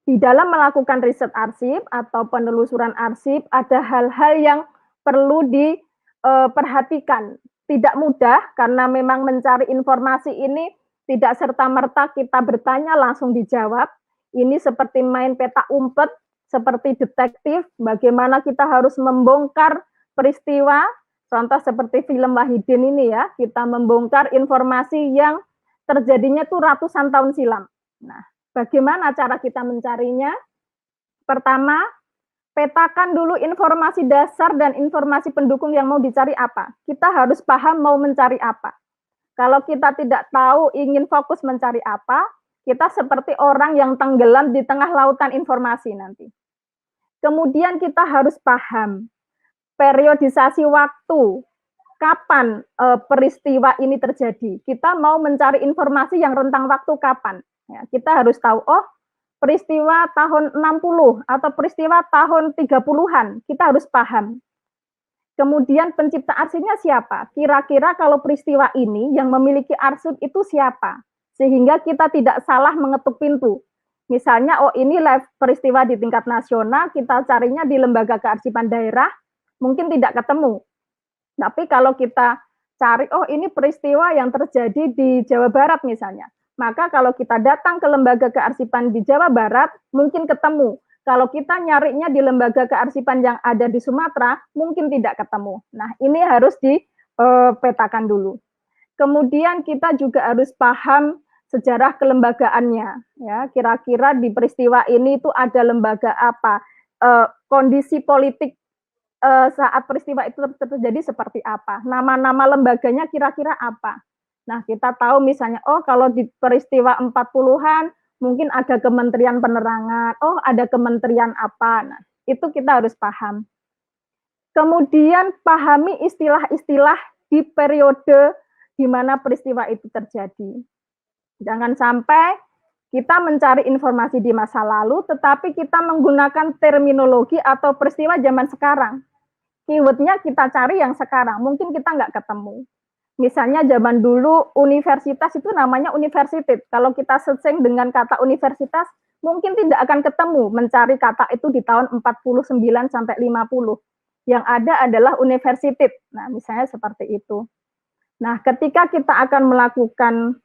Di dalam melakukan riset arsip atau penelusuran arsip, ada hal-hal yang perlu diperhatikan. Tidak mudah karena memang mencari informasi ini tidak serta-merta kita bertanya langsung dijawab. Ini seperti main peta umpet, seperti detektif, bagaimana kita harus membongkar peristiwa, contoh seperti film Wahidin ini ya, kita membongkar informasi yang terjadinya itu ratusan tahun silam. Nah, bagaimana cara kita mencarinya? Pertama, petakan dulu informasi dasar dan informasi pendukung yang mau dicari apa. Kita harus paham mau mencari apa. Kalau kita tidak tahu ingin fokus mencari apa, kita seperti orang yang tenggelam di tengah lautan informasi nanti. Kemudian kita harus paham periodisasi waktu, kapan peristiwa ini terjadi. Kita mau mencari informasi yang rentang waktu kapan. Ya, kita harus tahu, oh peristiwa tahun 60 atau peristiwa tahun 30-an, kita harus paham. Kemudian pencipta arsipnya siapa? Kira-kira kalau peristiwa ini yang memiliki arsip itu siapa? Sehingga kita tidak salah mengetuk pintu. Misalnya, oh ini peristiwa di tingkat nasional, kita carinya di lembaga kearsipan daerah, mungkin tidak ketemu. Tapi kalau kita cari, oh ini peristiwa yang terjadi di Jawa Barat misalnya, maka kalau kita datang ke lembaga kearsipan di Jawa Barat, mungkin ketemu. Kalau kita nyarinya di lembaga kearsipan yang ada di Sumatera, mungkin tidak ketemu. Nah, ini harus dipetakan dulu. Kemudian kita juga harus paham sejarah kelembagaannya. Ya, kira-kira di peristiwa ini itu ada lembaga apa, kondisi politik saat peristiwa itu terjadi seperti apa, nama-nama lembaganya kira-kira apa. Nah, kita tahu misalnya, oh kalau di peristiwa 40-an mungkin ada Kementerian Penerangan, oh ada kementerian apa. Nah, itu kita harus paham. Kemudian pahami istilah-istilah di periode di mana peristiwa itu terjadi. Jangan sampai kita mencari informasi di masa lalu, tetapi kita menggunakan terminologi atau peristiwa zaman sekarang. Keywordnya kita cari yang sekarang, mungkin kita nggak ketemu. Misalnya zaman dulu universitas itu namanya universitas. Kalau kita searching dengan kata universitas, mungkin tidak akan ketemu mencari kata itu di tahun 49 sampai 50. Yang ada adalah universitas. Nah, misalnya seperti itu. Nah, ketika kita akan melakukan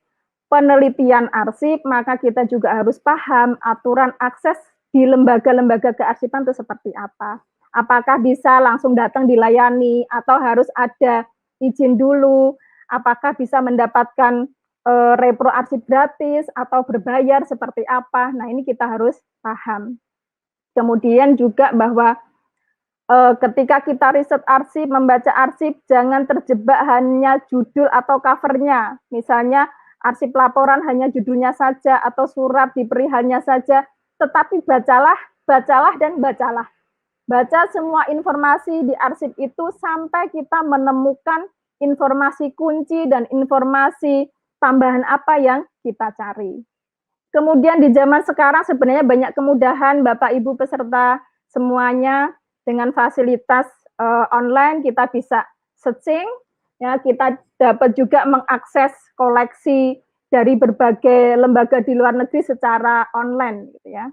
penelitian arsip, maka kita juga harus paham aturan akses di lembaga-lembaga kearsipan itu seperti apa. Apakah bisa langsung datang dilayani atau harus ada izin dulu, apakah bisa mendapatkan repro arsip gratis atau berbayar seperti apa. Nah, ini kita harus paham. Kemudian juga bahwa ketika kita riset arsip, membaca arsip, jangan terjebak hanya judul atau covernya. Misalnya arsip laporan hanya judulnya saja atau surat diberi hanya saja, tetapi bacalah, bacalah, dan bacalah. Baca semua informasi di arsip itu sampai kita menemukan informasi kunci dan informasi tambahan apa yang kita cari. Kemudian di zaman sekarang sebenarnya banyak kemudahan Bapak Ibu peserta semuanya dengan fasilitas online kita bisa searching, ya kita dapat juga mengakses koleksi dari berbagai lembaga di luar negeri secara online gitu ya.